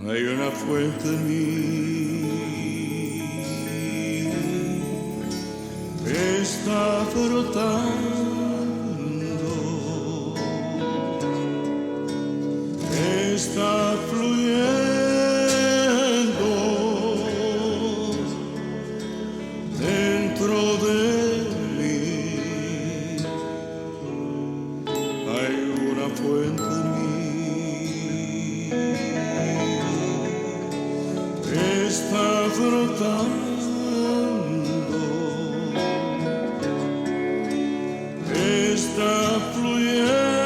Hay una fuente en mí que está brotando, que está fluyendo dentro de mí. Hay una fuente en mí está brotando, está fluyendo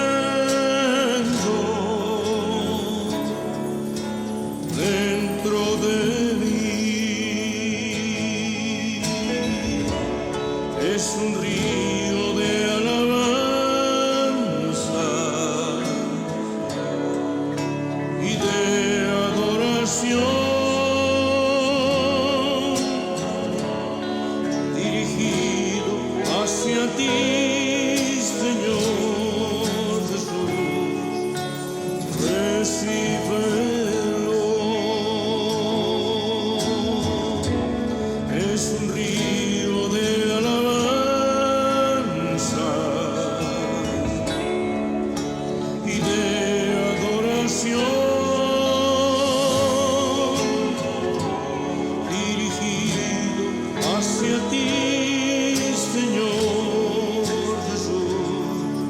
dentro de mí. Es un río de alabanza y de adoración, hacia ti, Señor Jesús, recíbelo. Es un río de alabanza y de adoración, dirigido hacia ti, Señor Jesús,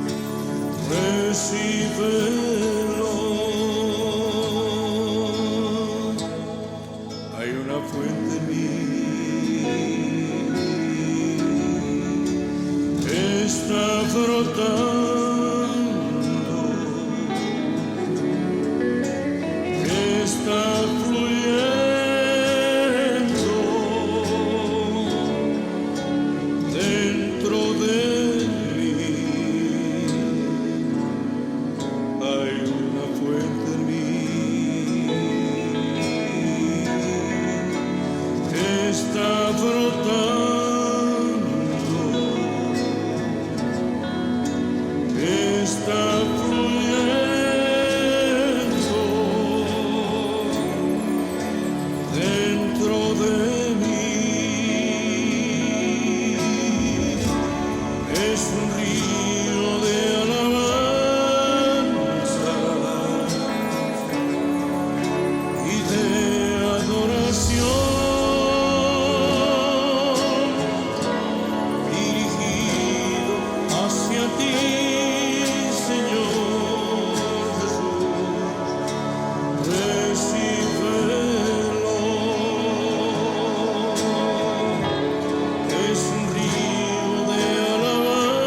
recíbelo. Hay una fuente en mí que está brotando, que está fluyendo dentro de mí. Hay una fuente en mí que está brotando, que está fluyendo dentro de mí. Es un río de alabanza y de adoración, dirigido hacia ti, Señor Jesús, recíbelo. Es un río de alabanza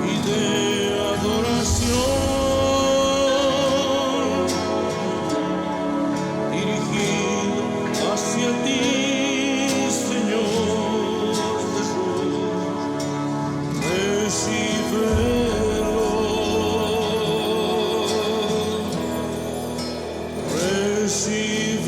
y de adoración, dirigido hacia ti, Señor Jesús, recíbelo, recíbelo.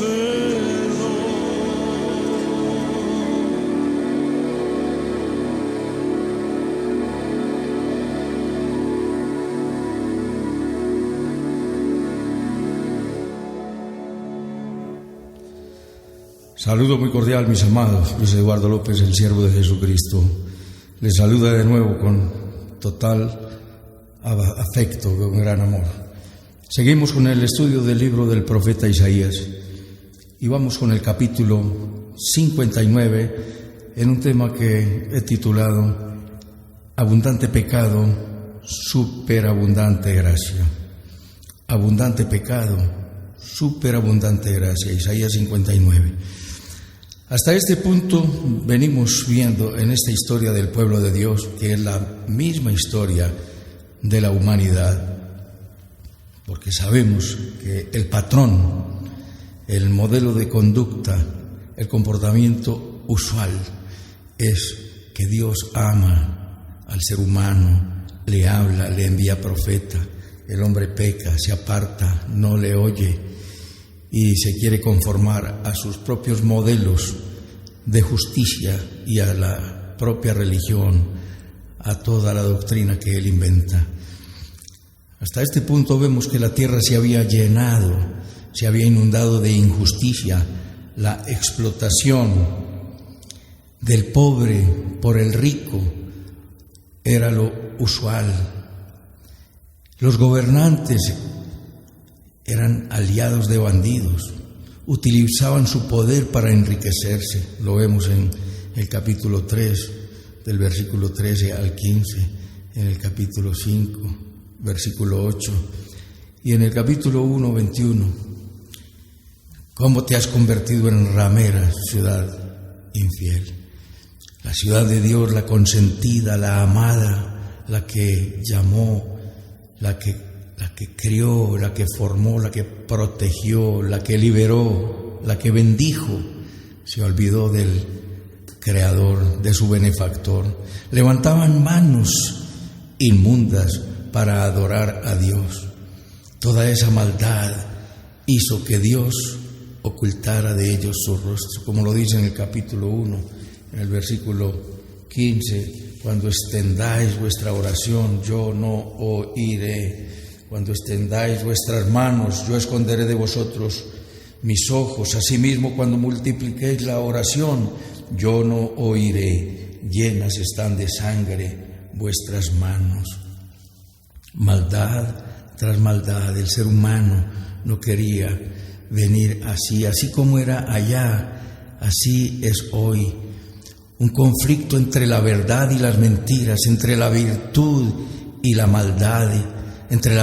Saludo muy cordial, mis amados. Luis Eduardo López, el siervo de Jesucristo. Les saluda de nuevo con total afecto, con gran amor. Seguimos con el estudio del libro del profeta Isaías y vamos con el capítulo 59 en un tema que he titulado Abundante pecado, superabundante gracia. Abundante pecado, superabundante gracia. Isaías 59. Hasta este punto venimos viendo en esta historia del pueblo de Dios, que es la misma historia de la humanidad, porque sabemos que el patrón, el modelo de conducta, el comportamiento usual es que Dios ama al ser humano, le habla, le envía profeta, el hombre peca, se aparta, no le oye y se quiere conformar a sus propios modelos de justicia y a la propia religión, a toda la doctrina que él inventa. Hasta este punto vemos que la tierra se había llenado, se había inundado de injusticia, la explotación del pobre por el rico era lo usual. Los gobernantes eran aliados de bandidos, utilizaban su poder para enriquecerse. Lo vemos en el capítulo 3, del versículo 13 al 15, en el capítulo 5, versículo 8, y en el capítulo 1, 21. ¿Cómo te has convertido en ramera, ciudad infiel? La ciudad de Dios, la consentida, la amada, la que llamó, la que crió, la que formó, la que protegió, la que liberó, la que bendijo, se olvidó del Creador, de su benefactor. Levantaban manos inmundas para adorar a Dios. Toda esa maldad hizo que Dios ocultara de ellos su rostro, como lo dice en el capítulo 1. En el versículo 15, cuando extendáis vuestra oración, yo no oiré. Cuando extendáis vuestras manos, yo esconderé de vosotros mis ojos. Asimismo, cuando multipliquéis la oración, yo no oiré. Llenas están de sangre vuestras manos. Maldad tras maldad. El ser humano no quería venir así como era allá, así es hoy. Un conflicto entre la verdad y las mentiras, entre la virtud y la maldad, entre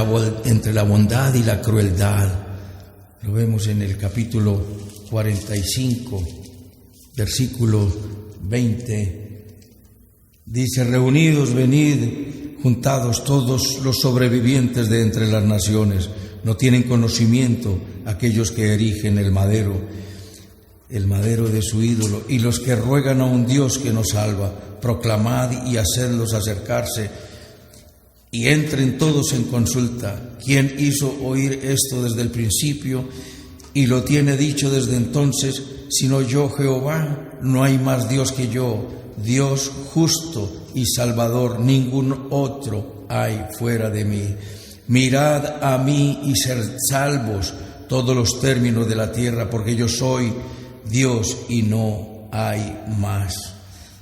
la bondad y la crueldad. Lo vemos en el capítulo 45, versículo 20. Dice: reunidos, venid, juntados todos los sobrevivientes de entre las naciones. No tienen conocimiento aquellos que erigen el madero de su ídolo, y los que ruegan a un Dios que nos salva. Proclamad y hacedlos acercarse, y entren todos en consulta. ¿Quién hizo oír esto desde el principio, y lo tiene dicho desde entonces, sino yo, Jehová? No hay más Dios que yo, Dios justo y Salvador, ningún otro hay fuera de mí. Mirad a mí y sed salvos todos los términos de la tierra, porque yo soy Dios y no hay más.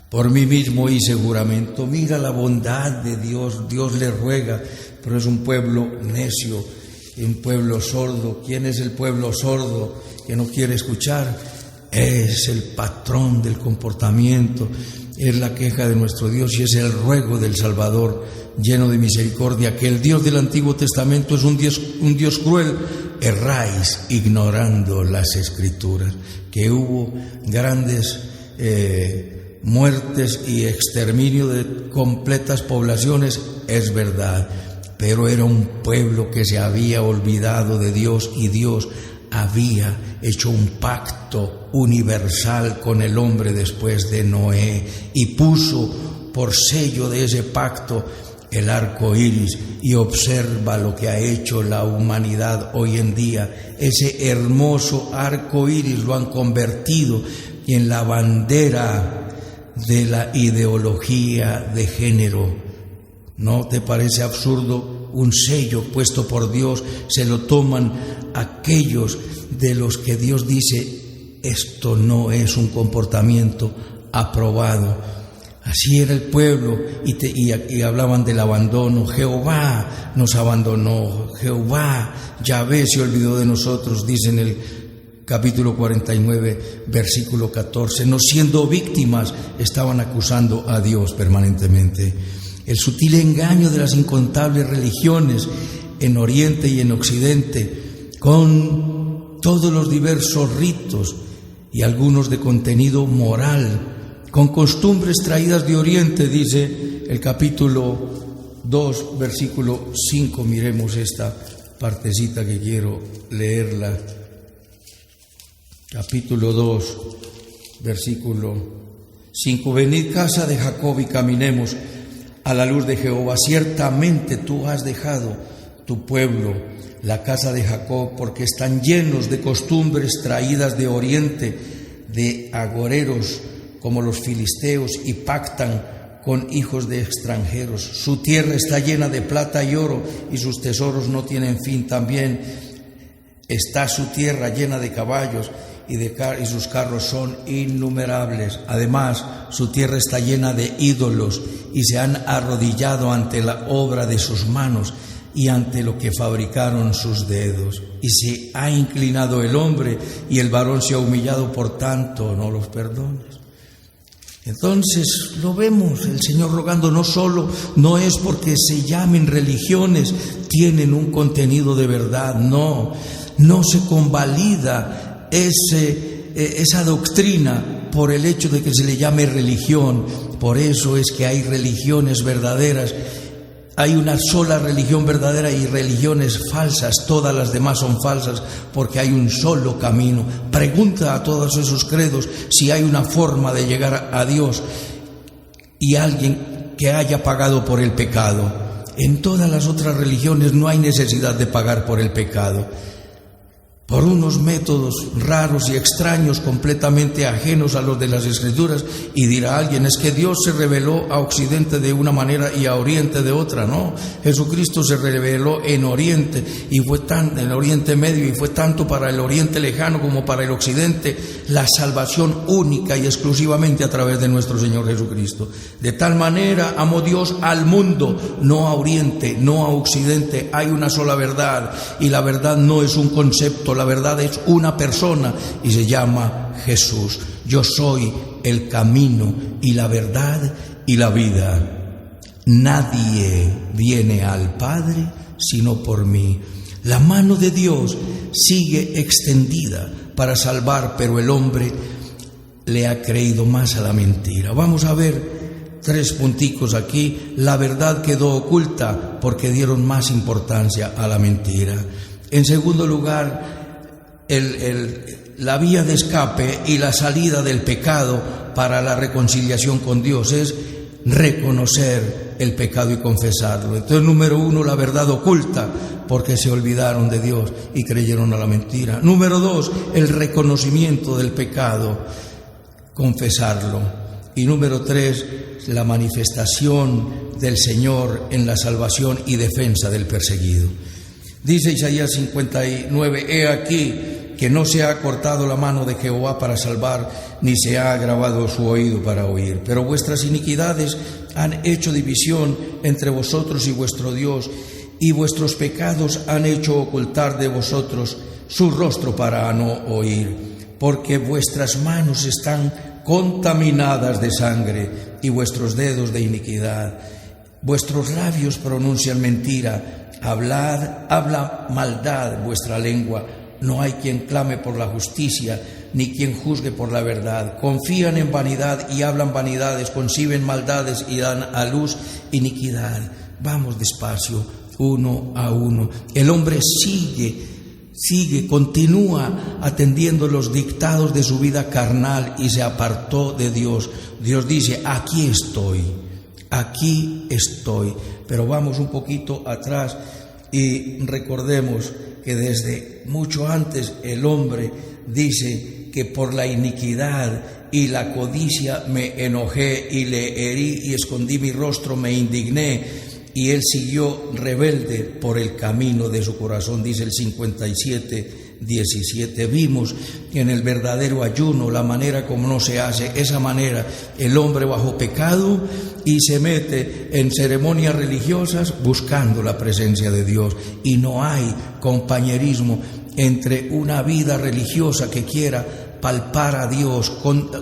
Por mí mismo hice juramento. Mira la bondad de Dios. Dios le ruega, pero es un pueblo necio, un pueblo sordo. ¿Quién es el pueblo sordo que no quiere escuchar? Es el patrón del comportamiento, es la queja de nuestro Dios y es el ruego del Salvador lleno de misericordia, que el Dios del Antiguo Testamento es un Dios cruel. Erráis ignorando las Escrituras, que hubo grandes muertes y exterminio de completas poblaciones, es verdad, pero era un pueblo que se había olvidado de Dios, y Dios había hecho un pacto universal con el hombre después de Noé, y puso por sello de ese pacto el arco iris. Y observa lo que ha hecho la humanidad hoy en día. Ese hermoso arco iris lo han convertido en la bandera de la ideología de género. ¿No te parece absurdo? Un sello puesto por Dios se lo toman aquellos de los que Dios dice: esto no es un comportamiento aprobado. Así era el pueblo, y hablaban del abandono. Jehová nos abandonó, Jehová, Yahvé se olvidó de nosotros, dice en el capítulo 49, versículo 14. No siendo víctimas, estaban acusando a Dios permanentemente. El sutil engaño de las incontables religiones en Oriente y en Occidente, con todos los diversos ritos y algunos de contenido moral, con costumbres traídas de Oriente, dice el capítulo 2, versículo 5. Miremos esta partecita que quiero leerla. Capítulo 2, versículo 5. Venid, casa de Jacob, y caminemos a la luz de Jehová. Ciertamente tú has dejado tu pueblo, la casa de Jacob, porque están llenos de costumbres traídas de Oriente, de agoreros como los filisteos, y pactan con hijos de extranjeros. Su tierra está llena de plata y oro, y sus tesoros no tienen fin. También está su tierra llena de caballos, y sus carros son innumerables. Además, su tierra está llena de ídolos, y se han arrodillado ante la obra de sus manos y ante lo que fabricaron sus dedos. Y se ha inclinado el hombre, y el varón se ha humillado, por tanto no los perdones. Entonces lo vemos, el Señor rogando. No es porque se llamen religiones, tienen un contenido de verdad. No se convalida esa doctrina por el hecho de que se le llame religión. Por eso es que hay religiones verdaderas. Hay una sola religión verdadera y religiones falsas. Todas las demás son falsas, porque hay un solo camino. Pregunta a todos esos credos si hay una forma de llegar a Dios y alguien que haya pagado por el pecado. En todas las otras religiones no hay necesidad de pagar por el pecado. Por unos métodos raros y extraños, completamente ajenos a los de las Escrituras. Y dirá alguien, es que Dios se reveló a Occidente de una manera y a Oriente de otra. No, Jesucristo se reveló en Oriente, y fue en Oriente Medio, y fue tanto para el Oriente Lejano como para el Occidente la salvación única y exclusivamente a través de nuestro Señor Jesucristo. De tal manera amó Dios al mundo, no a Oriente, no a Occidente. Hay una sola verdad, y la verdad no es un concepto. La verdad es una persona, y se llama Jesús. Yo soy el camino y la verdad y la vida. Nadie viene al Padre sino por mí. La mano de Dios sigue extendida para salvar, pero el hombre le ha creído más a la mentira. Vamos a ver 3 punticos aquí. La verdad quedó oculta porque dieron más importancia a la mentira. En segundo lugar, la vía de escape y la salida del pecado para la reconciliación con Dios es reconocer el pecado y confesarlo. Entonces, número 1, la verdad oculta, porque se olvidaron de Dios y creyeron a la mentira. Número 2, el reconocimiento del pecado, confesarlo. Y número 3, la manifestación del Señor en la salvación y defensa del perseguido. Dice Isaías 59, he aquí que no se ha cortado la mano de Jehová para salvar, ni se ha agravado su oído para oír. Pero vuestras iniquidades han hecho división entre vosotros y vuestro Dios, y vuestros pecados han hecho ocultar de vosotros su rostro para no oír. Porque vuestras manos están contaminadas de sangre, y vuestros dedos de iniquidad. Vuestros labios pronuncian mentira, habla maldad vuestra lengua. No hay quien clame por la justicia, ni quien juzgue por la verdad. Confían en vanidad y hablan vanidades, conciben maldades y dan a luz iniquidad. Vamos despacio, uno a uno. El hombre continúa atendiendo los dictados de su vida carnal y se apartó de Dios. Dios dice, aquí estoy. Pero vamos un poquito atrás y recordemos que desde mucho antes el hombre dice que por la iniquidad y la codicia me enojé y le herí y escondí mi rostro, me indigné, y él siguió rebelde por el camino de su corazón, dice el 57:17. Vimos en el verdadero ayuno la manera como no se hace. Esa manera, el hombre bajo pecado y se mete en ceremonias religiosas buscando la presencia de Dios, y no hay compañerismo entre una vida religiosa que quiera palpar a Dios,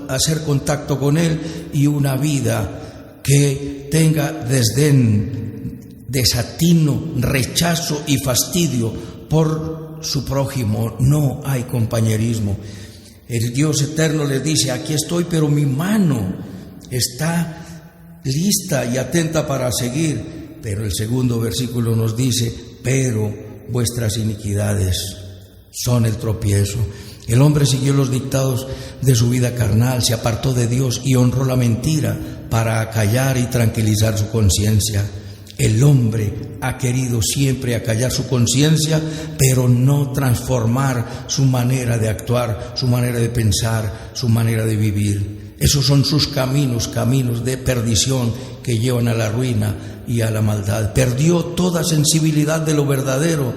hacer contacto con Él, y una vida que tenga desdén, desatino, rechazo y fastidio por su prójimo. No hay compañerismo. El Dios eterno les dice, aquí estoy, pero mi mano está lista y atenta para seguir. Pero el segundo versículo nos dice, pero vuestras iniquidades son el tropiezo. El hombre siguió los dictados de su vida carnal, se apartó de Dios y honró la mentira para acallar y tranquilizar su conciencia. El hombre ha querido siempre acallar su conciencia, pero no transformar su manera de actuar, su manera de pensar, su manera de vivir. Esos son sus caminos, caminos de perdición que llevan a la ruina y a la maldad. Perdió toda sensibilidad de lo verdadero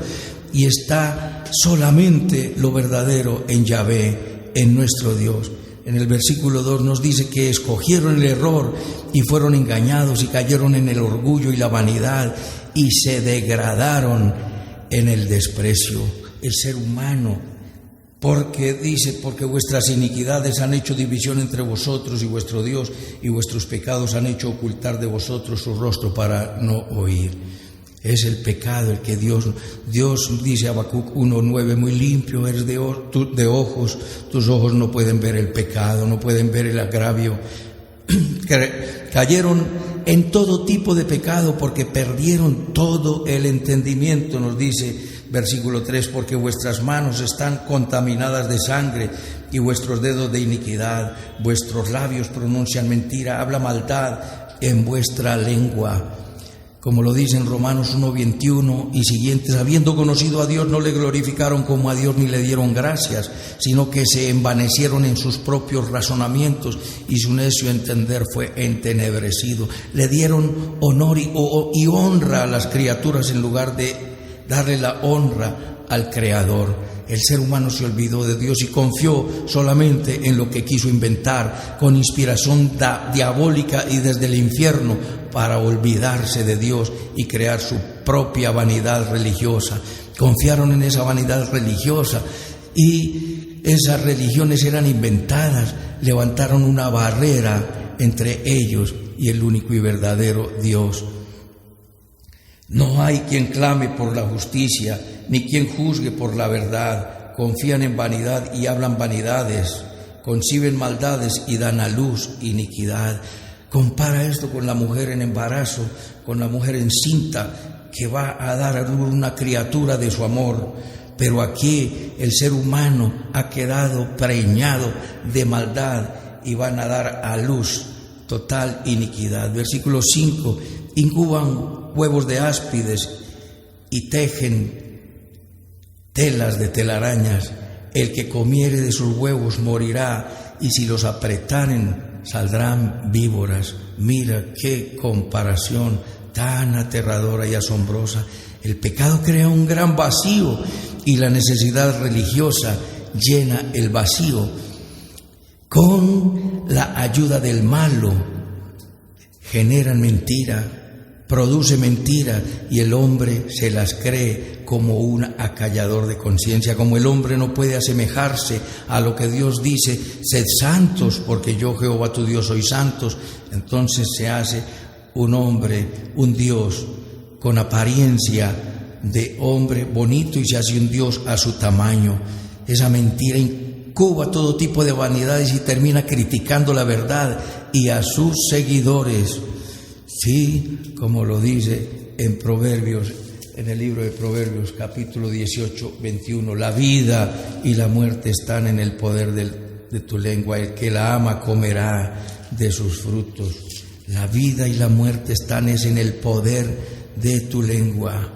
y está solamente lo verdadero en Yahvé, en nuestro Dios. En el versículo 2 nos dice que escogieron el error y fueron engañados y cayeron en el orgullo y la vanidad y se degradaron en el desprecio. El ser humano, porque dice, porque vuestras iniquidades han hecho división entre vosotros y vuestro Dios, y vuestros pecados han hecho ocultar de vosotros su rostro para no oír. Es el pecado el que Dios dice Habacuc 1:9, muy limpio eres de ojos, tus ojos no pueden ver el pecado, no pueden ver el agravio. Cayeron en todo tipo de pecado porque perdieron todo el entendimiento, nos dice versículo 3, porque vuestras manos están contaminadas de sangre y vuestros dedos de iniquidad, vuestros labios pronuncian mentira, habla maldad en vuestra lengua. Como lo dice en Romanos 1:21 y siguientes, habiendo conocido a Dios no le glorificaron como a Dios ni le dieron gracias, sino que se envanecieron en sus propios razonamientos y su necio entender fue entenebrecido. Le dieron honor y honra a las criaturas en lugar de darle la honra al Creador. El ser humano se olvidó de Dios y confió solamente en lo que quiso inventar con inspiración diabólica y desde el infierno para olvidarse de Dios y crear su propia vanidad religiosa. Confiaron en esa vanidad religiosa y esas religiones eran inventadas, levantaron una barrera entre ellos y el único y verdadero Dios. No hay quien clame por la justicia, ni quien juzgue por la verdad. Confían en vanidad y hablan vanidades, conciben maldades y dan a luz iniquidad. Compara esto con la mujer en embarazo, con la mujer encinta que va a dar a luz una criatura de su amor. Pero aquí el ser humano ha quedado preñado de maldad y van a dar a luz total iniquidad. Versículo 5, incuban huevos de áspides y tejen telas de telarañas. El que comiere de sus huevos morirá, y si los apretaren saldrán víboras. Mira qué comparación tan aterradora y asombrosa. El pecado crea un gran vacío y la necesidad religiosa llena el vacío. Con la ayuda del malo generan mentira, produce mentira y el hombre se las cree como un acallador de conciencia. Como el hombre no puede asemejarse a lo que Dios dice, sed santos porque yo Jehová tu Dios soy santos, entonces se hace un hombre, un Dios con apariencia de hombre bonito y se hace un Dios a su tamaño. Esa mentira incuba todo tipo de vanidades y termina criticando la verdad y a sus seguidores. Sí, como lo dice en Proverbios, en el libro de Proverbios, capítulo 18, 21, la vida y la muerte están en el poder de tu lengua, el que la ama comerá de sus frutos. La vida y la muerte están en el poder de tu lengua.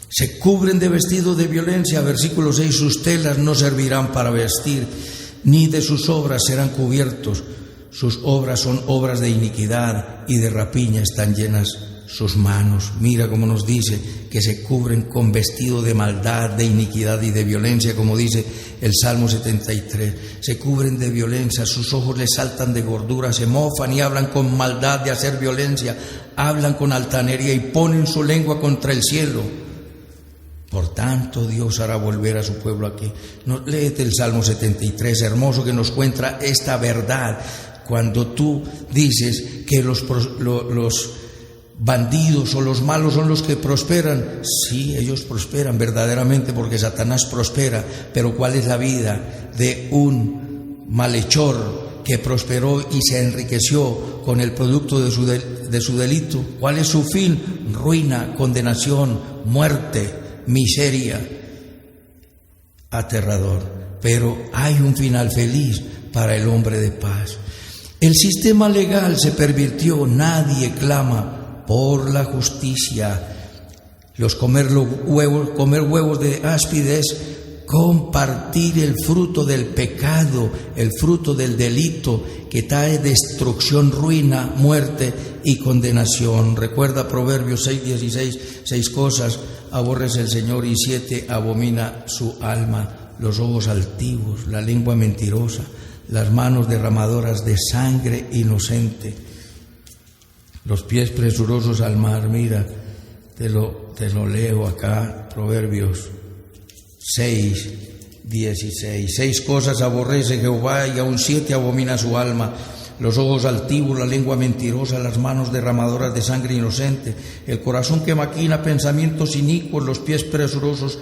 Se cubren de vestido de violencia, versículo 6, sus telas no servirán para vestir, ni de sus obras serán cubiertos. Sus obras son obras de iniquidad y de rapiña están llenas sus manos. Mira cómo nos dice que se cubren con vestido de maldad, de iniquidad y de violencia, como dice el Salmo 73. Se cubren de violencia, sus ojos les saltan de gordura, se mofan y hablan con maldad de hacer violencia, hablan con altanería y ponen su lengua contra el cielo. Por tanto, Dios hará volver a su pueblo aquí. Léete el Salmo 73, hermoso, que nos cuenta esta verdad. Cuando tú dices que los bandidos o los malos son los que prosperan, sí, ellos prosperan verdaderamente porque Satanás prospera, pero ¿cuál es la vida de un malhechor que prosperó y se enriqueció con el producto de su delito? ¿Cuál es su fin? Ruina, condenación, muerte, miseria. Aterrador. Pero hay un final feliz para el hombre de paz. El sistema legal se pervirtió, nadie clama por la justicia. Comer huevos de áspides compartir el fruto del pecado, el fruto del delito que trae destrucción, ruina, muerte y condenación. Recuerda Proverbios 6:16, 6 cosas aborrece el Señor y 7 abomina su alma: los ojos altivos, la lengua mentirosa, las manos derramadoras de sangre inocente, los pies presurosos al mar. Mira, te lo leo acá, Proverbios 6:16. 6 cosas aborrece Jehová y aún 7 abomina su alma: los ojos altivos, la lengua mentirosa, las manos derramadoras de sangre inocente, el corazón que maquina pensamientos inicuos, los pies presurosos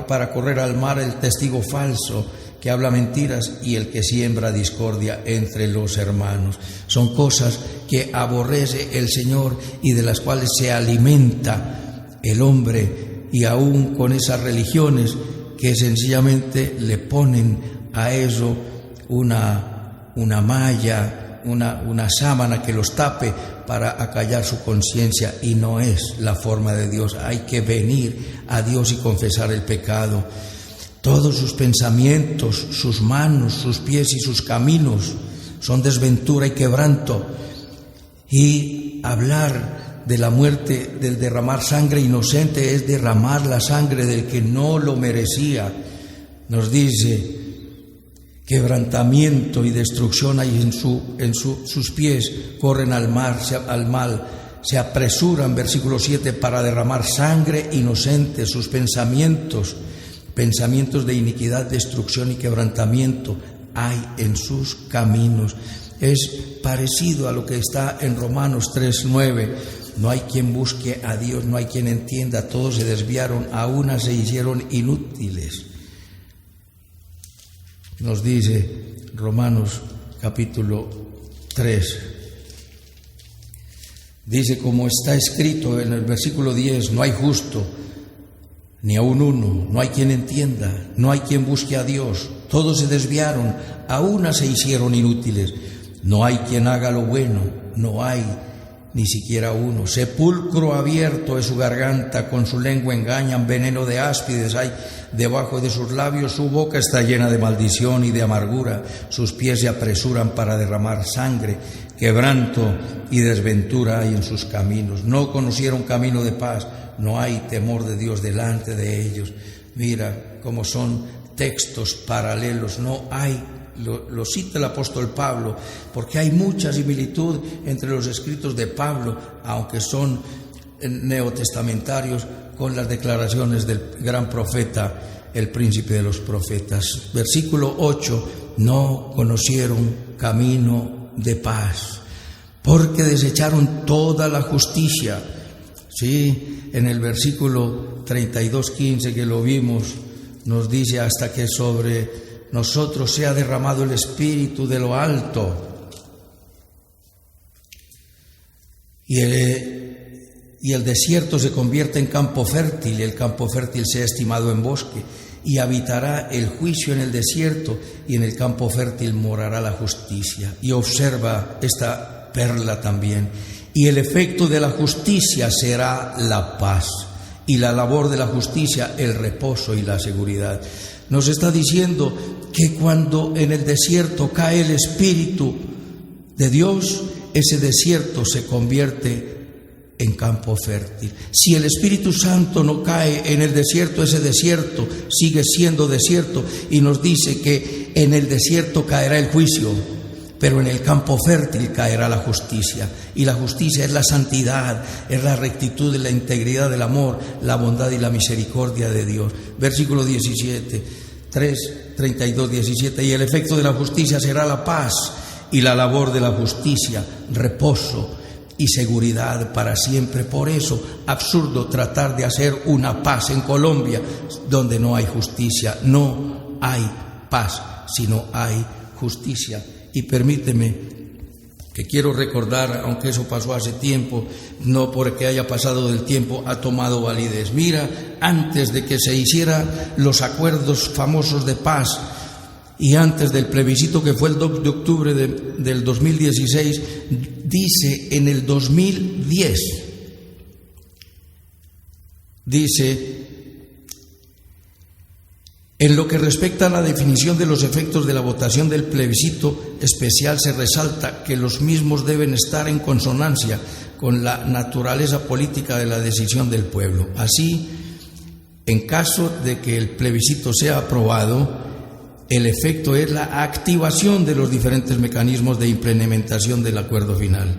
para correr al mar, el testigo falso que habla mentiras y el que siembra discordia entre los hermanos. Son cosas que aborrece el Señor y de las cuales se alimenta el hombre, y aún con esas religiones que sencillamente le ponen a eso una malla, una sábana que los tape para acallar su conciencia, y no es la forma de Dios. Hay que venir a Dios y confesar el pecado. Todos sus pensamientos, sus manos, sus pies y sus caminos son desventura y quebranto. Y hablar de la muerte, del derramar sangre inocente, es derramar la sangre del que no lo merecía. Nos dice: quebrantamiento y destrucción hay en sus pies, corren al mal, se apresuran, versículo 7, para derramar sangre inocente. Sus pensamientos de iniquidad, destrucción y quebrantamiento hay en sus caminos. Es parecido a lo que está en Romanos 3:9. No hay quien busque a Dios, no hay quien entienda, todos se desviaron, a una se hicieron inútiles. Nos dice Romanos capítulo 3. Dice, como está escrito en el versículo 10, no hay justo, ni aun uno, no hay quien entienda, no hay quien busque a Dios, todos se desviaron, a una se hicieron inútiles, no hay quien haga lo bueno, no hay ni siquiera uno. Sepulcro abierto es su garganta, con su lengua engañan, veneno de áspides hay debajo de sus labios, su boca está llena de maldición y de amargura, sus pies se apresuran para derramar sangre, quebranto y desventura hay en sus caminos. No conocieron camino de paz, no hay temor de Dios delante de ellos. Mira cómo son textos paralelos, no hay. Lo cita el apóstol Pablo, porque hay mucha similitud entre los escritos de Pablo, aunque son neotestamentarios, con las declaraciones del gran profeta, el príncipe de los profetas. Versículo 8, no conocieron camino de paz, porque desecharon toda la justicia. Sí, en el versículo 32:15 que lo vimos, nos dice: hasta que sobre nosotros sea derramado el Espíritu de lo alto, y el desierto se convierte en campo fértil, y el campo fértil sea estimado en bosque, y habitará el juicio en el desierto, y en el campo fértil morará la justicia. Y observa esta perla también: y el efecto de la justicia será la paz, y la labor de la justicia el reposo y la seguridad. Nos está diciendo que cuando en el desierto cae el Espíritu de Dios, ese desierto se convierte en campo fértil. Si el Espíritu Santo no cae en el desierto, ese desierto sigue siendo desierto, y nos dice que en el desierto caerá el juicio, pero en el campo fértil caerá la justicia. Y la justicia es la santidad, es la rectitud, la integridad del amor, la bondad y la misericordia de Dios. Versículo 17, 32:17. Y el efecto de la justicia será la paz, y la labor de la justicia, reposo y seguridad para siempre. Por eso, absurdo tratar de hacer una paz en Colombia donde no hay justicia. No hay paz, sino hay justicia. Y permíteme que quiero recordar, aunque eso pasó hace tiempo, no porque haya pasado del tiempo, ha tomado validez. Mira, antes de que se hicieran los acuerdos famosos de paz y antes del plebiscito que fue el 2 de octubre del 2016, dice en el 2010, dice: En lo que respecta a la definición de los efectos de la votación del plebiscito especial, se resalta que los mismos deben estar en consonancia con la naturaleza política de la decisión del pueblo. Así, en caso de que el plebiscito sea aprobado, el efecto es la activación de los diferentes mecanismos de implementación del acuerdo final.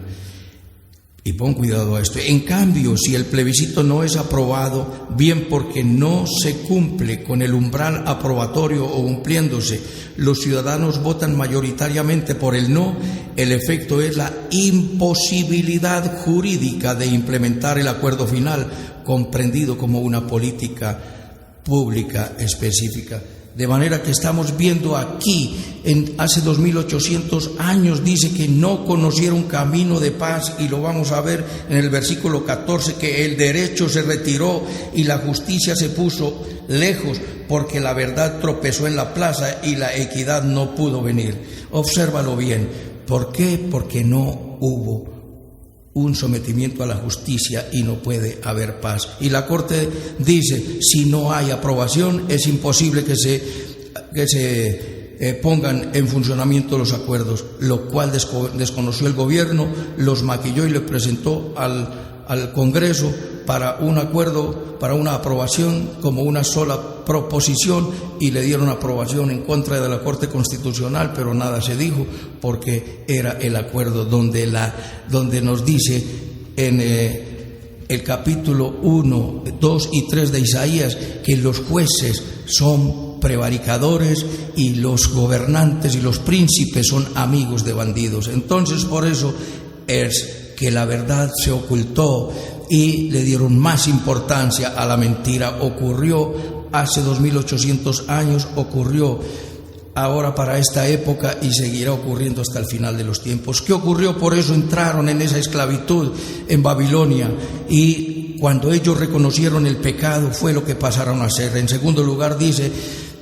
Y pon cuidado a esto. En cambio, si el plebiscito no es aprobado, bien porque no se cumple con el umbral aprobatorio o cumpliéndose, los ciudadanos votan mayoritariamente por el no, el efecto es la imposibilidad jurídica de implementar el acuerdo final, comprendido como una política pública específica. De manera que estamos viendo aquí, hace 2800 años, dice que no conocieron camino de paz, y lo vamos a ver en el versículo 14, que el derecho se retiró y la justicia se puso lejos, porque la verdad tropezó en la plaza y la equidad no pudo venir. Obsérvalo bien. ¿Por qué? Porque no hubo un sometimiento a la justicia y no puede haber paz. Y la Corte dice, si no hay aprobación, es imposible que se pongan en funcionamiento los acuerdos, lo cual desconoció el gobierno, los maquilló y le presentó al Congreso para un acuerdo, para una aprobación como una sola proposición, y le dieron aprobación en contra de la Corte Constitucional, pero nada se dijo, porque era el acuerdo donde nos dice en el capítulo 1, 2 y 3 de Isaías que los jueces son prevaricadores y los gobernantes y los príncipes son amigos de bandidos. Entonces, por eso es que la verdad se ocultó y le dieron más importancia a la mentira. Ocurrió hace 2800 años, ocurrió ahora para esta época y seguirá ocurriendo hasta el final de los tiempos. ¿Qué ocurrió? Por eso entraron en esa esclavitud en Babilonia, y cuando ellos reconocieron el pecado fue lo que pasaron a hacer. En segundo lugar dice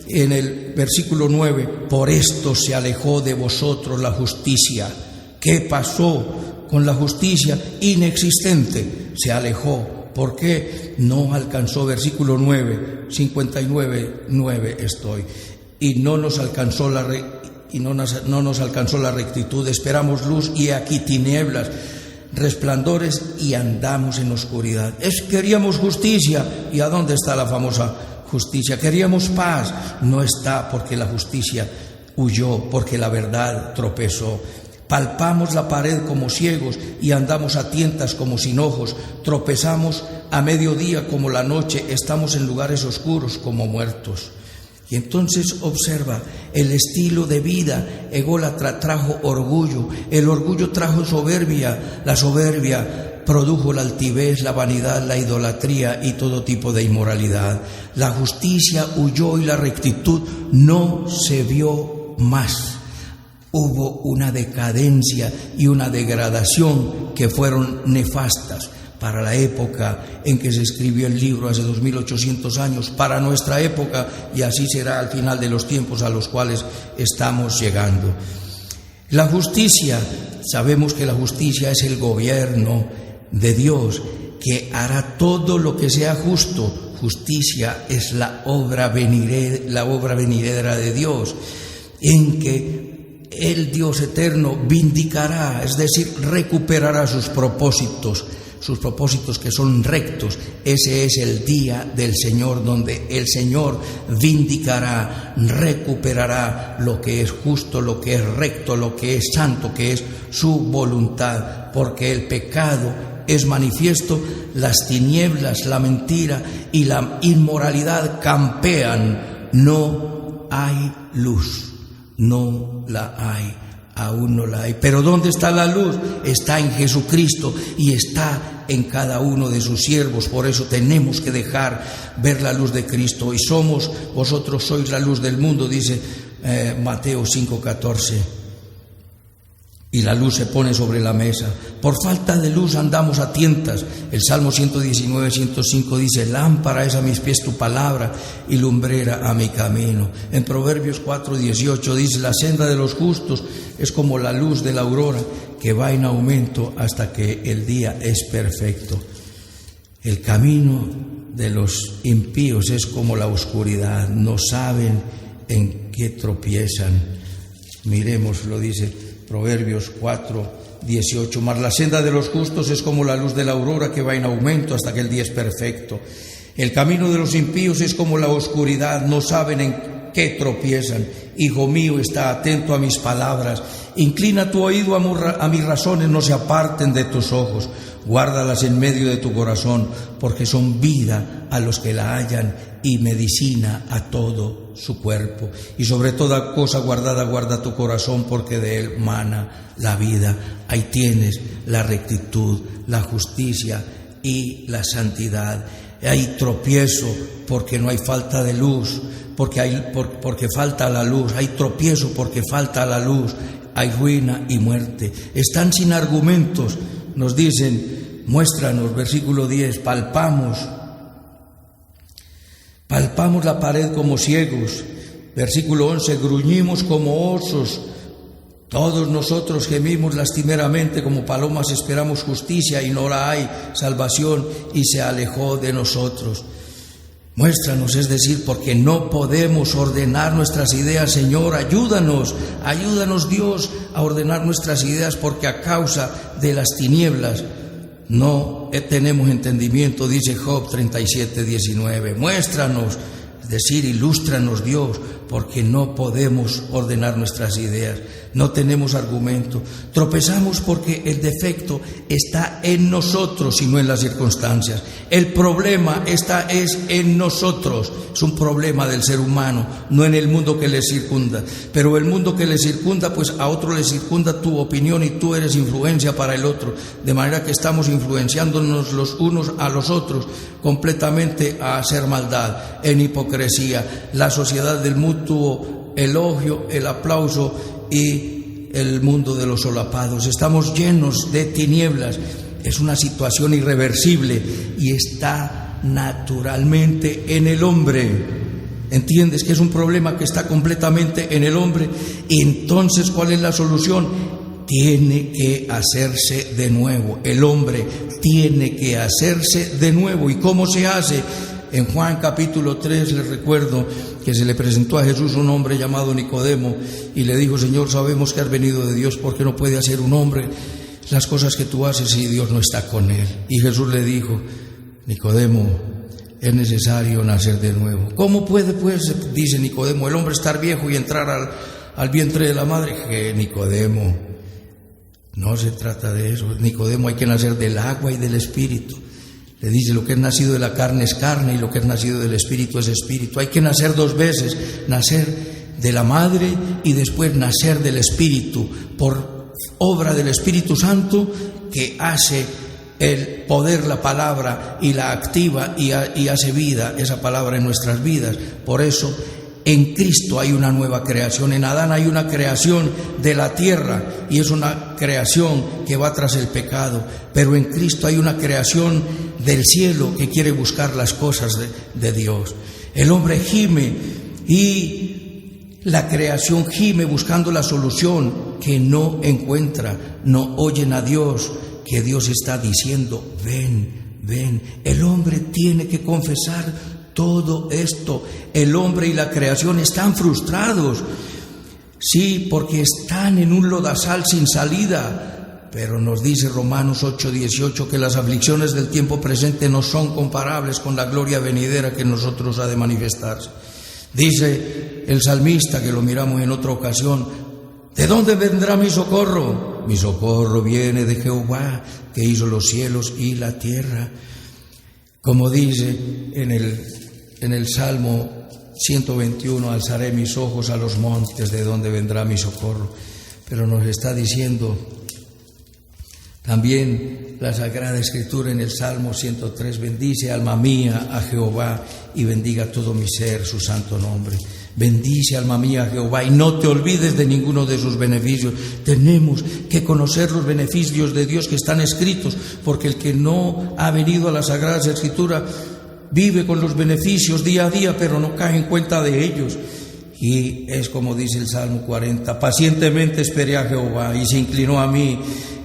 en el versículo 9, por esto se alejó de vosotros la justicia. ¿Qué pasó con la justicia? Inexistente, se alejó. ¿Por qué? No alcanzó, versículo 9, 59, 9 estoy. Y no nos alcanzó la rectitud. Esperamos luz y aquí tinieblas, resplandores y andamos en oscuridad. Queríamos justicia, ¿y a dónde está la famosa justicia? Queríamos paz, no está, porque la justicia huyó, porque la verdad tropezó. Palpamos la pared como ciegos y andamos a tientas como sin ojos. Tropezamos a mediodía como la noche, estamos en lugares oscuros como muertos. Y entonces observa, el estilo de vida ególatra trajo orgullo, el orgullo trajo soberbia, la soberbia produjo la altivez, la vanidad, la idolatría y todo tipo de inmoralidad. La justicia huyó y la rectitud no se vio más. Hubo una decadencia y una degradación que fueron nefastas para la época en que se escribió el libro hace 2800 años, para nuestra época, y así será al final de los tiempos a los cuales estamos llegando. La justicia, sabemos que la justicia es el gobierno de Dios, que hará todo lo que sea justo. Justicia es la obra venidera de Dios, en que el Dios eterno vindicará, es decir, recuperará sus propósitos que son rectos. Ese es el día del Señor, donde el Señor vindicará, recuperará lo que es justo, lo que es recto, lo que es santo, que es su voluntad, porque el pecado es manifiesto, las tinieblas, la mentira y la inmoralidad campean. No hay luz, no la hay, aún no la hay. Pero ¿dónde está la luz? Está en Jesucristo y está en cada uno de sus siervos. Por eso tenemos que dejar ver la luz de Cristo. Y vosotros sois la luz del mundo, dice Mateo 5:14. Y la luz se pone sobre la mesa. Por falta de luz andamos a tientas. El Salmo 119, 105 dice, lámpara es a mis pies tu palabra y lumbrera a mi camino. En Proverbios 4:18 dice, la senda de los justos es como la luz de la aurora, que va en aumento hasta que el día es perfecto. El camino de los impíos es como la oscuridad, no saben en qué tropiezan. Miremos, lo dice Proverbios 4:18, mas la senda de los justos es como la luz de la aurora que va en aumento hasta que el día es perfecto. El camino de los impíos es como la oscuridad, no saben en qué tropiezan. Hijo mío, está atento a mis palabras, inclina tu oído a mis razones, no se aparten de tus ojos. Guárdalas en medio de tu corazón, porque son vida a los que la hallan y medicina a todo su cuerpo. Y sobre toda cosa guardada, guarda tu corazón, porque de él mana la vida. Ahí tienes la rectitud, la justicia y la santidad. Hay tropiezo porque no hay falta de luz, porque falta la luz. Hay tropiezo porque falta la luz. Hay ruina y muerte. Están sin argumentos. Nos dicen, muéstranos, versículo 10, palpamos la pared como ciegos. Versículo 11, gruñimos como osos. Todos nosotros gemimos lastimeramente, como palomas esperamos justicia y no la hay, salvación, y se alejó de nosotros. Muéstranos, es decir, porque no podemos ordenar nuestras ideas, Señor, ayúdanos Dios a ordenar nuestras ideas, porque a causa de las tinieblas no tenemos entendimiento, dice Job 37:19. Muéstranos, es decir, ilústranos Dios, porque no podemos ordenar nuestras ideas, no tenemos argumento. Tropezamos porque el defecto está en nosotros y no en las circunstancias. El problema es en nosotros, es un problema del ser humano, no en el mundo que le circunda. Pero el mundo que le circunda, pues a otro le circunda tu opinión y tú eres influencia para el otro, de manera que estamos influenciándonos los unos a los otros completamente a hacer maldad, en hipocresía, la sociedad del mutuo elogio, el aplauso y el mundo de los solapados. Estamos llenos de tinieblas. Es una situación irreversible y está naturalmente en el hombre. ¿Entiendes que es un problema que está completamente en el hombre? Y entonces, ¿cuál es la solución? Tiene que hacerse de nuevo. El hombre tiene que hacerse de nuevo. ¿Y cómo se hace? En Juan capítulo 3 les recuerdo que se le presentó a Jesús un hombre llamado Nicodemo y le dijo: Señor, sabemos que has venido de Dios, porque no puede hacer un hombre las cosas que tú haces si Dios no está con él. Y Jesús le dijo: Nicodemo, es necesario nacer de nuevo. ¿Cómo puede, pues, dice Nicodemo, el hombre estar viejo y entrar al vientre de la madre? Que Nicodemo, no se trata de eso. Nicodemo, hay que nacer del agua y del espíritu. Le dice: lo que es nacido de la carne es carne y lo que es nacido del espíritu es espíritu. Hay que nacer dos veces, nacer de la madre y después nacer del espíritu, por obra del Espíritu Santo, que hace el poder, la palabra, y la activa y hace vida esa palabra en nuestras vidas. Por eso en Cristo hay una nueva creación. En Adán hay una creación de la tierra y es una creación que va tras el pecado, pero en Cristo hay una creación del cielo que quiere buscar las cosas de Dios. El hombre gime y la creación gime buscando la solución que no encuentra. No oyen a Dios, que Dios está diciendo: ven, ven. El hombre tiene que confesar todo esto. El hombre y la creación están frustrados, sí, porque están en un lodazal sin salida. Pero nos dice Romanos 8:18 que las aflicciones del tiempo presente no son comparables con la gloria venidera que en nosotros ha de manifestarse. Dice el salmista, que lo miramos en otra ocasión: ¿de dónde vendrá mi socorro? Mi socorro viene de Jehová, que hizo los cielos y la tierra. Como dice en el Salmo 121, alzaré mis ojos a los montes, ¿de dónde vendrá mi socorro? Pero nos está diciendo también la Sagrada Escritura en el Salmo 103, bendice alma mía a Jehová y bendiga todo mi ser su santo nombre. Bendice alma mía a Jehová y no te olvides de ninguno de sus beneficios. Tenemos que conocer los beneficios de Dios que están escritos, porque el que no ha venido a la Sagrada Escritura vive con los beneficios día a día, pero no cae en cuenta de ellos. Y es como dice el Salmo 40, pacientemente esperé a Jehová y se inclinó a mí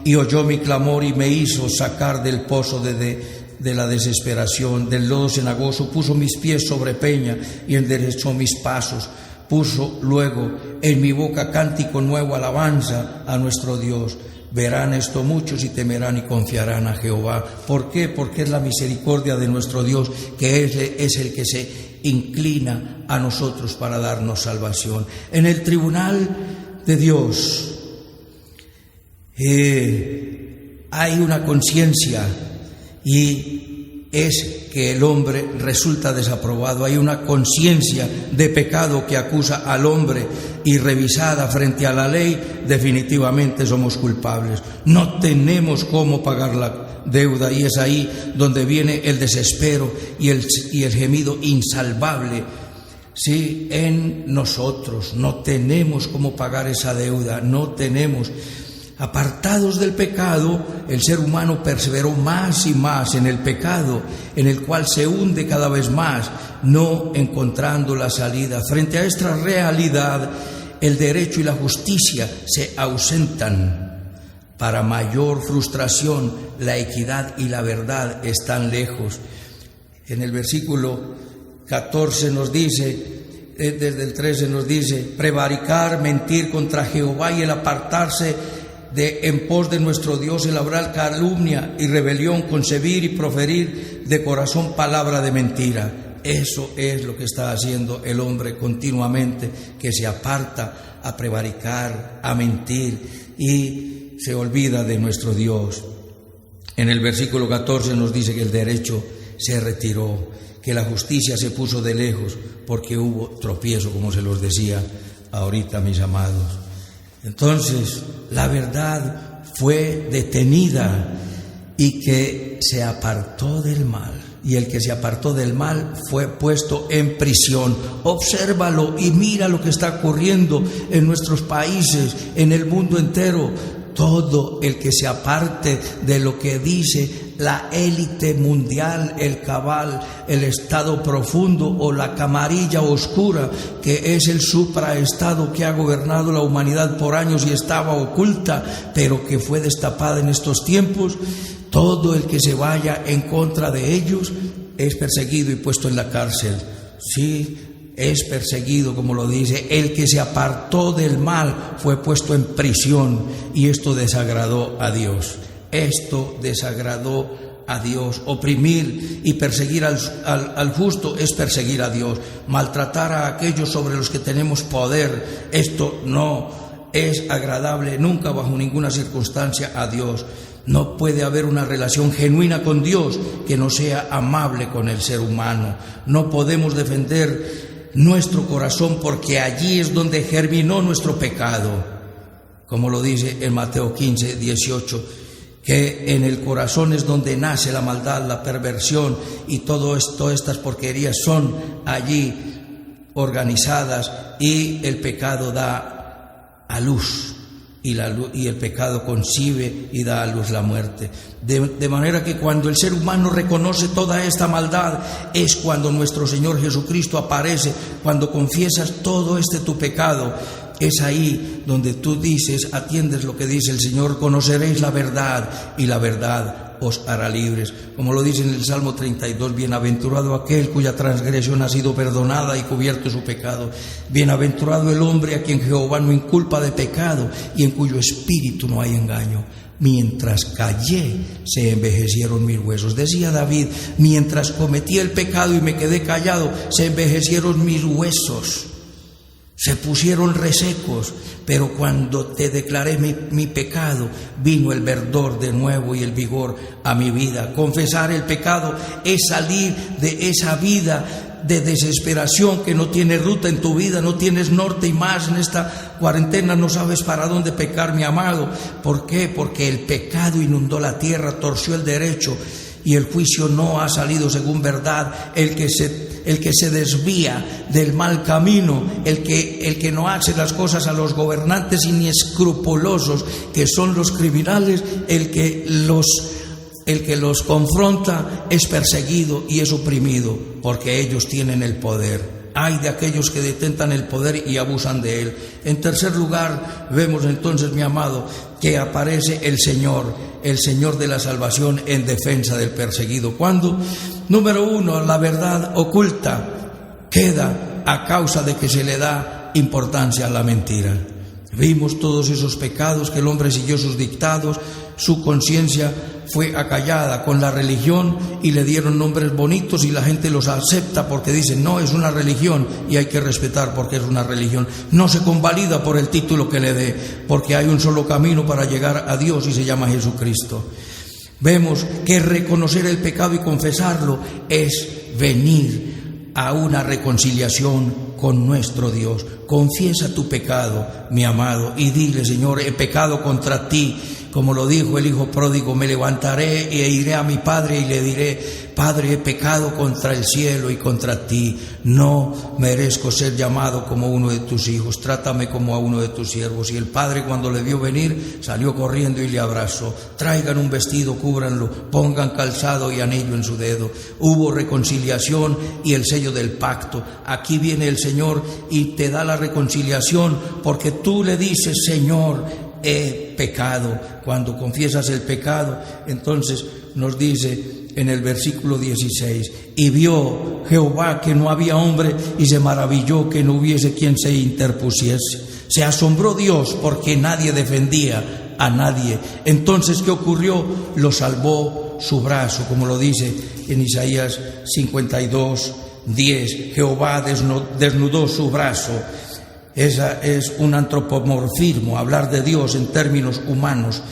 y oyó mi clamor y me hizo sacar del pozo de de la desesperación, del lodo cenagoso, puso mis pies sobre peña y enderezó mis pasos. Puso luego en mi boca cántico nuevo, alabanza a nuestro Dios. Verán esto muchos y temerán y confiarán a Jehová. ¿Por qué? Porque es la misericordia de nuestro Dios, que es el que se inclina a nosotros para darnos salvación. En el tribunal de Dios hay una conciencia, y es que el hombre resulta desaprobado. Hay una conciencia de pecado que acusa al hombre, y revisada frente a la ley, definitivamente somos culpables. No tenemos cómo pagar la deuda, y es ahí donde viene el desespero y el gemido insalvable. Sí, en nosotros no tenemos cómo pagar esa deuda, no tenemos. Apartados del pecado, el ser humano perseveró más y más en el pecado, en el cual se hunde cada vez más, no encontrando la salida. Frente a esta realidad, el derecho y la justicia se ausentan. Para mayor frustración, la equidad y la verdad están lejos. En el versículo 14 nos dice, desde el 13 nos dice: prevaricar, mentir contra Jehová y el apartarse en pos de nuestro Dios, el hablar calumnia y rebelión, concebir y proferir de corazón palabra de mentira. Eso es lo que está haciendo el hombre continuamente, que se aparta a prevaricar, a mentir, y se olvida de nuestro Dios. En el versículo 14 nos dice que el derecho se retiró, que la justicia se puso de lejos, porque hubo tropiezo, como se los decía ahorita, mis amados. Entonces, la verdad fue detenida, y que se apartó del mal. Y el que se apartó del mal fue puesto en prisión. Obsérvalo y mira lo que está ocurriendo en nuestros países, en el mundo entero. Todo el que se aparte de lo que dice la élite mundial, el cabal, el estado profundo o la camarilla oscura, que es el supraestado que ha gobernado la humanidad por años y estaba oculta, pero que fue destapada en estos tiempos, todo el que se vaya en contra de ellos es perseguido y puesto en la cárcel. Sí, es perseguido, como lo dice. El que se apartó del mal fue puesto en prisión, y esto desagradó a Dios. Esto desagradó a Dios. Oprimir y perseguir al justo es perseguir a Dios. Maltratar a aquellos sobre los que tenemos poder, esto no es agradable nunca, bajo ninguna circunstancia, a Dios. No puede haber una relación genuina con Dios que no sea amable con el ser humano. No podemos defender nuestro corazón, porque allí es donde germinó nuestro pecado, como lo dice en Mateo 15, 18, que en el corazón es donde nace la maldad, la perversión, y todas estas porquerías son allí organizadas, y el pecado da a luz. Y el pecado concibe y da a luz la muerte. De manera que cuando el ser humano reconoce toda esta maldad, es cuando nuestro Señor Jesucristo aparece. Cuando confiesas todo tu pecado, es ahí donde tú dices, atiendes lo que dice el Señor: conoceréis la verdad, y la verdad os hará libres. Como lo dice en el Salmo 32, bienaventurado aquel cuya transgresión ha sido perdonada y cubierto su pecado. Bienaventurado el hombre a quien Jehová no inculpa de pecado, y en cuyo espíritu no hay engaño. Mientras callé, se envejecieron mis huesos. Decía David: mientras cometí el pecado y me quedé callado, se envejecieron mis huesos, se pusieron resecos. Pero cuando te declaré mi pecado, vino el verdor de nuevo y el vigor a mi vida. Confesar el pecado es salir de esa vida de desesperación que no tiene ruta en tu vida, no tienes norte, y más en esta cuarentena no sabes para dónde pecar, mi amado. ¿Por qué? Porque el pecado inundó la tierra, torció el derecho, y el juicio no ha salido según verdad. El que se desvía del mal camino, el que no hace las cosas a los gobernantes inescrupulosos, que son los criminales, el que los confronta es perseguido y es oprimido, porque ellos tienen el poder. Ay de aquellos que detentan el poder y abusan de él. En tercer lugar, vemos entonces, mi amado, que aparece el Señor de la salvación en defensa del perseguido. Cuando, número uno, la verdad oculta queda a causa de que se le da importancia a la mentira. Vimos todos esos pecados que el hombre siguió sus dictados, su conciencia fue acallada con la religión y le dieron nombres bonitos y la gente los acepta porque dicen, no, es una religión y hay que respetar porque es una religión. No se convalida por el título que le dé, porque hay un solo camino para llegar a Dios y se llama Jesucristo. Vemos que reconocer el pecado y confesarlo es venir a una reconciliación con nuestro Dios. Confiesa tu pecado, mi amado, y dile, Señor, he pecado contra ti. Como lo dijo el hijo pródigo, me levantaré e iré a mi padre y le diré, Padre, he pecado contra el cielo y contra ti. No merezco ser llamado como uno de tus hijos. Trátame como a uno de tus siervos. Y el padre, cuando le vio venir, salió corriendo y le abrazó. Traigan un vestido, cúbranlo, pongan calzado y anillo en su dedo. Hubo reconciliación y el sello del pacto. Aquí viene el Señor y te da la reconciliación porque tú le dices, Señor, he pecado. Cuando confiesas el pecado, entonces nos dice en el versículo 16, y vio Jehová que no había hombre y se maravilló que no hubiese quien se interpusiese. Se asombró Dios porque nadie defendía a nadie. Entonces, ¿qué ocurrió? Lo salvó su brazo, como lo dice en Isaías 52:10. Jehová desnudó su brazo. Esa es un antropomorfismo, hablar de Dios en términos humanos.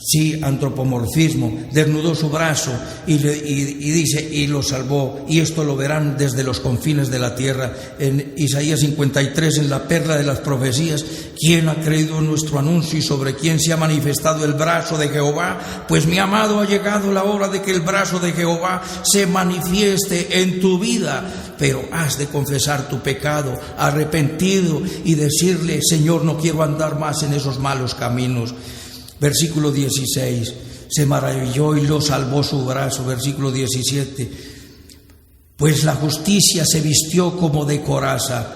Sí, antropomorfismo. Desnudó su brazo y dice, y lo salvó. Y esto lo verán desde los confines de la tierra. En Isaías 53, en la perla de las profecías, ¿quién ha creído en nuestro anuncio y sobre quién se ha manifestado el brazo de Jehová? Pues, mi amado, ha llegado la hora de que el brazo de Jehová se manifieste en tu vida. Pero has de confesar tu pecado, arrepentido, y decirle, Señor, no quiero andar más en esos malos caminos. Versículo 16, se maravilló y lo salvó su brazo. Versículo 17, pues la justicia se vistió como de coraza,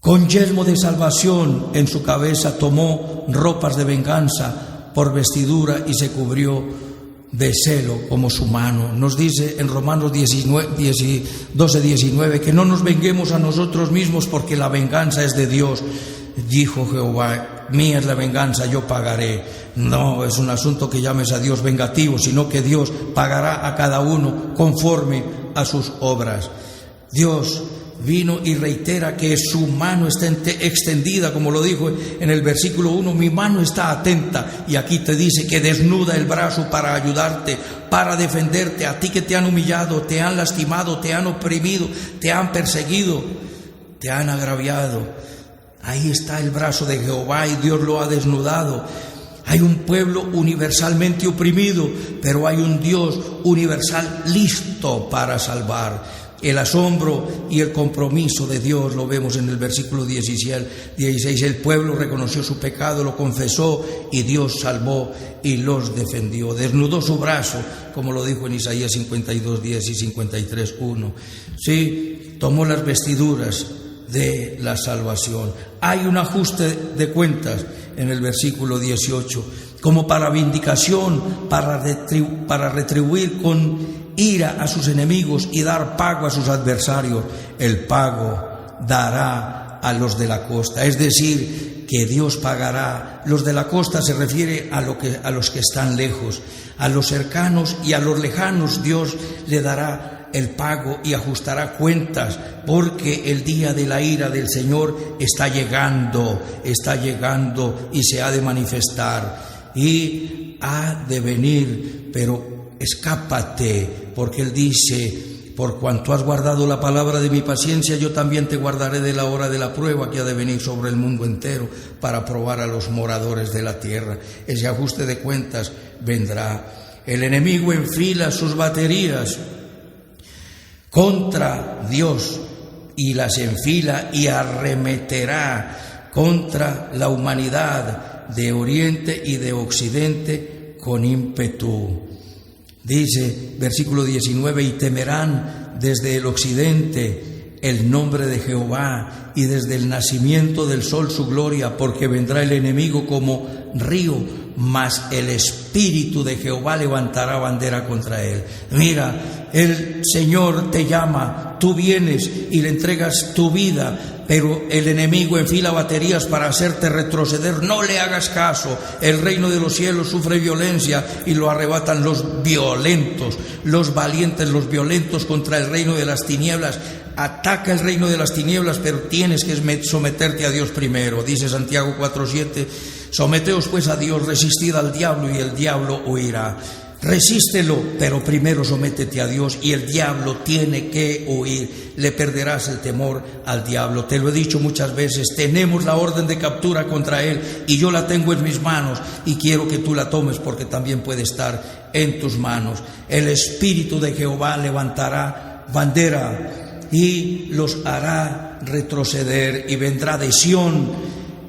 con yelmo de salvación en su cabeza, tomó ropas de venganza por vestidura y se cubrió de celo como su mano. Nos dice en Romanos 12:19 que no nos venguemos a nosotros mismos porque la venganza es de Dios. Dijo Jehová, mía es la venganza, yo pagaré. No es un asunto que llames a Dios vengativo, sino que Dios pagará a cada uno conforme a sus obras. Dios vino y reitera que su mano está extendida, como lo dijo en el versículo 1, mi mano está atenta, y aquí te dice que desnuda el brazo para ayudarte, para defenderte, a ti que te han humillado, te han lastimado, te han oprimido, te han perseguido, te han agraviado. Ahí está el brazo de Jehová y Dios lo ha desnudado. Hay un pueblo universalmente oprimido, pero hay un Dios universal listo para salvar. El asombro y el compromiso de Dios lo vemos en el versículo 16. El pueblo reconoció su pecado, lo confesó y Dios salvó y los defendió. Desnudó su brazo, como lo dijo en Isaías 52:10 y 53:1. Sí, tomó las vestiduras de la salvación. Hay un ajuste de cuentas en el versículo 18, como para vindicación, para retribuir con ira a sus enemigos y dar pago a sus adversarios. El pago dará a los de la costa, es decir, que Dios pagará. Los de la costa se refiere a los que están lejos, a los cercanos y a los lejanos. Dios le dará el pago y ajustará cuentas, porque el día de la ira del Señor está llegando y se ha de manifestar y ha de venir. Pero escápate, porque Él dice, por cuanto has guardado la palabra de mi paciencia, yo también te guardaré de la hora de la prueba que ha de venir sobre el mundo entero para probar a los moradores de la tierra. Ese ajuste de cuentas vendrá. El enemigo enfila sus baterías contra Dios y las enfila y arremeterá contra la humanidad de oriente y de occidente con ímpetu. Dice versículo 19, y temerán desde el occidente el nombre de Jehová y desde el nacimiento del sol su gloria, porque vendrá el enemigo como río, mas el Espíritu de Jehová levantará bandera contra él. Mira, el Señor te llama, tú vienes y le entregas tu vida, pero el enemigo enfila baterías para hacerte retroceder. No le hagas caso. El reino de los cielos sufre violencia y lo arrebatan los violentos, los valientes, los violentos contra el reino de las tinieblas. Ataca el reino de las tinieblas, pero tienes que someterte a Dios primero. Dice Santiago 4:7, someteos pues a Dios, resistid al diablo y el diablo huirá. Resístelo, pero primero sométete a Dios y el diablo tiene que huir. Le perderás el temor al diablo. Te lo he dicho muchas veces, tenemos la orden de captura contra él y yo la tengo en mis manos y quiero que tú la tomes porque también puede estar en tus manos. El Espíritu de Jehová levantará bandera y los hará retroceder, y vendrá de Sión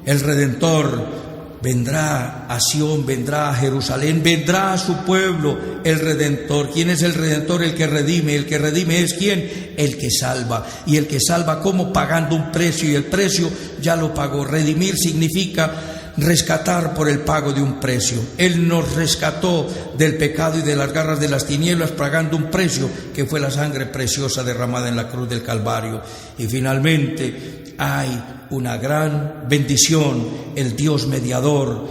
el Redentor. Vendrá a Sión, vendrá a Jerusalén, vendrá a su pueblo el Redentor. ¿Quién es el Redentor? El que redime. El que redime es ¿quién? El que salva. Y el que salva, ¿cómo? Pagando un precio, y el precio ya lo pagó. Redimir significa rescatar por el pago de un precio. Él nos rescató del pecado y de las garras de las tinieblas pagando un precio que fue la sangre preciosa derramada en la cruz del Calvario. Y finalmente hay una gran bendición. El Dios mediador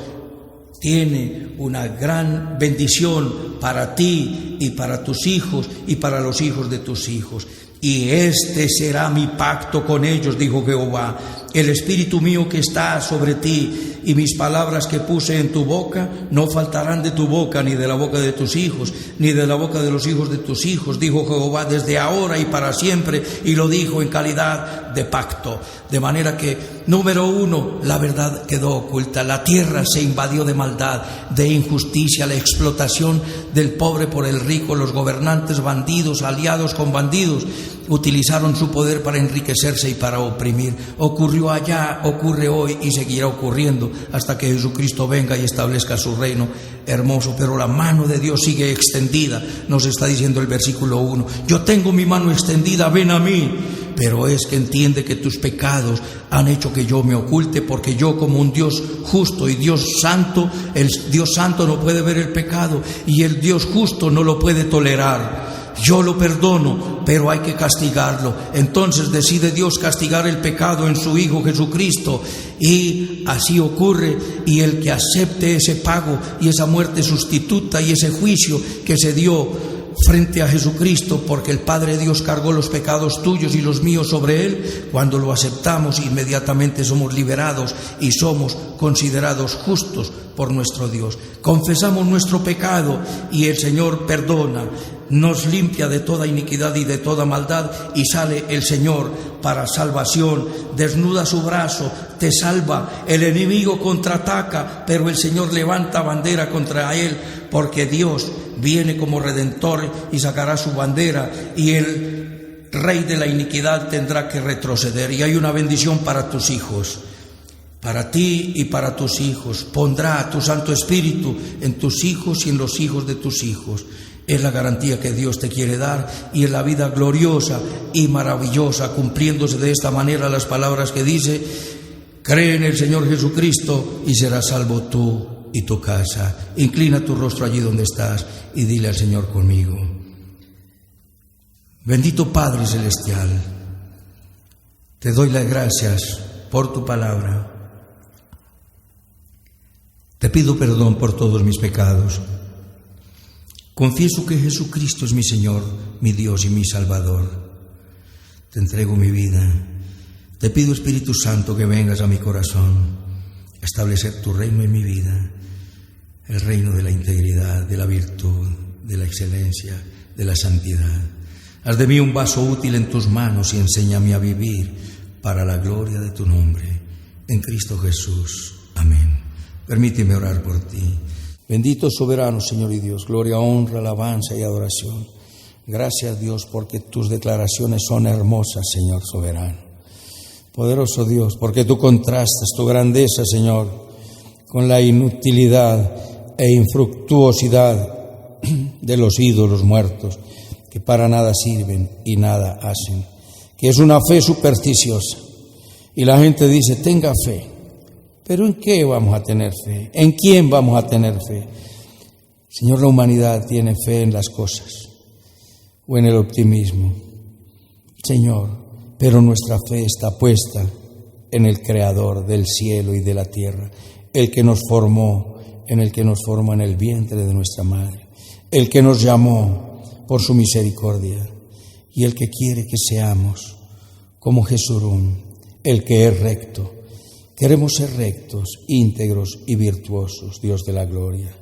tiene una gran bendición para ti y para tus hijos y para los hijos de tus hijos. Y este será mi pacto con ellos, dijo Jehová. El Espíritu mío que está sobre ti y mis palabras que puse en tu boca no faltarán de tu boca, ni de la boca de tus hijos, ni de la boca de los hijos de tus hijos, dijo Jehová, desde ahora y para siempre. Y lo dijo en calidad de pacto. De manera que, número uno, la verdad quedó oculta. La tierra se invadió de maldad, de injusticia, la explotación del pobre por el rico. Los gobernantes bandidos, aliados con bandidos, utilizaron su poder para enriquecerse y para oprimir. Ocurrió allá, ocurre hoy y seguirá ocurriendo hasta que Jesucristo venga y establezca su reino hermoso. Pero la mano de Dios sigue extendida, nos está diciendo el versículo 1. Yo tengo mi mano extendida, ven a mí. Pero es que entiende que tus pecados han hecho que yo me oculte, porque yo, como un Dios justo y Dios santo, el Dios santo no puede ver el pecado y el Dios justo no lo puede tolerar. Yo lo perdono, pero hay que castigarlo. Entonces decide Dios castigar el pecado en su Hijo Jesucristo, y así ocurre. Y el que acepte ese pago y esa muerte sustituta y ese juicio que se dio frente a Jesucristo, porque el Padre Dios cargó los pecados tuyos y los míos sobre Él, cuando lo aceptamos inmediatamente somos liberados y somos considerados justos por nuestro Dios. Confesamos nuestro pecado y el Señor perdona, nos limpia de toda iniquidad y de toda maldad, y sale el Señor para salvación, desnuda su brazo, te salva. El enemigo contraataca, pero el Señor levanta bandera contra él, porque Dios viene como Redentor y sacará su bandera, y el rey de la iniquidad tendrá que retroceder. Y hay una bendición para tus hijos, para ti y para tus hijos. Pondrá tu Santo Espíritu en tus hijos y en los hijos de tus hijos. Es la garantía que Dios te quiere dar, y es la vida gloriosa y maravillosa, cumpliéndose de esta manera las palabras que dice: cree en el Señor Jesucristo y serás salvo tú y tu casa. Inclina tu rostro allí donde estás y dile al Señor conmigo: bendito Padre Celestial, te doy las gracias por tu palabra. Te pido perdón por todos mis pecados. Confieso que Jesucristo es mi Señor, mi Dios y mi Salvador. Te entrego mi vida. Te pido, Espíritu Santo, que vengas a mi corazón a establecer tu reino en mi vida, el reino de la integridad, de la virtud, de la excelencia, de la santidad. Haz de mí un vaso útil en tus manos y enséñame a vivir para la gloria de tu nombre. En Cristo Jesús. Amén. Permíteme orar por ti. Bendito soberano Señor y Dios, gloria, honra, alabanza y adoración. Gracias, Dios, porque tus declaraciones son hermosas, Señor soberano. Poderoso Dios, porque tú contrastas tu grandeza, Señor, con la inutilidad e infructuosidad de los ídolos muertos, que para nada sirven y nada hacen. que es una fe supersticiosa. Y la gente dice, tenga fe. ¿Pero en qué vamos a tener fe? ¿En quién vamos a tener fe? Señor, la humanidad tiene fe en las cosas o en el optimismo. Señor, pero nuestra fe está puesta en el Creador del cielo y de la tierra, el que nos formó, en el que nos forma en el vientre de nuestra madre, el que nos llamó por su misericordia y el que quiere que seamos como Jesurún, el que es recto. Queremos ser rectos, íntegros y virtuosos, Dios de la gloria.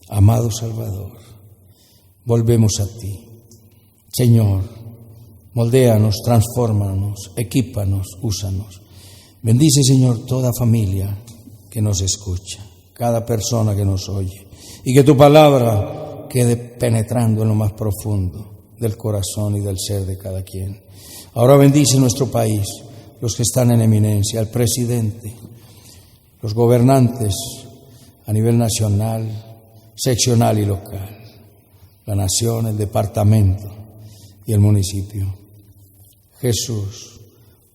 Amado Salvador, volvemos a ti. Señor, moldéanos, transfórmanos, equípanos, úsanos. Bendice, Señor, toda familia que nos escucha, cada persona que nos oye, y que tu palabra quede penetrando en lo más profundo del corazón y del ser de cada quien. Ahora bendice nuestro país, los que están en eminencia, el presidente, los gobernantes a nivel nacional, seccional y local, la nación, el departamento y el municipio. Jesús,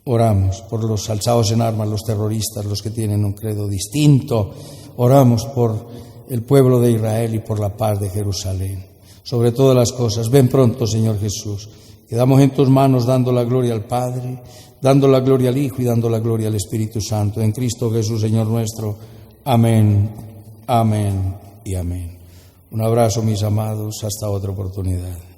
oramos por los alzados en armas, los terroristas, los que tienen un credo distinto. Oramos por el pueblo de Israel y por la paz de Jerusalén. Sobre todas las cosas, ven pronto, Señor Jesús. Quedamos en tus manos dando la gloria al Padre, dando la gloria al Hijo y dando la gloria al Espíritu Santo. En Cristo Jesús, Señor nuestro. Amén, amén y amén. Un abrazo, mis amados, hasta otra oportunidad.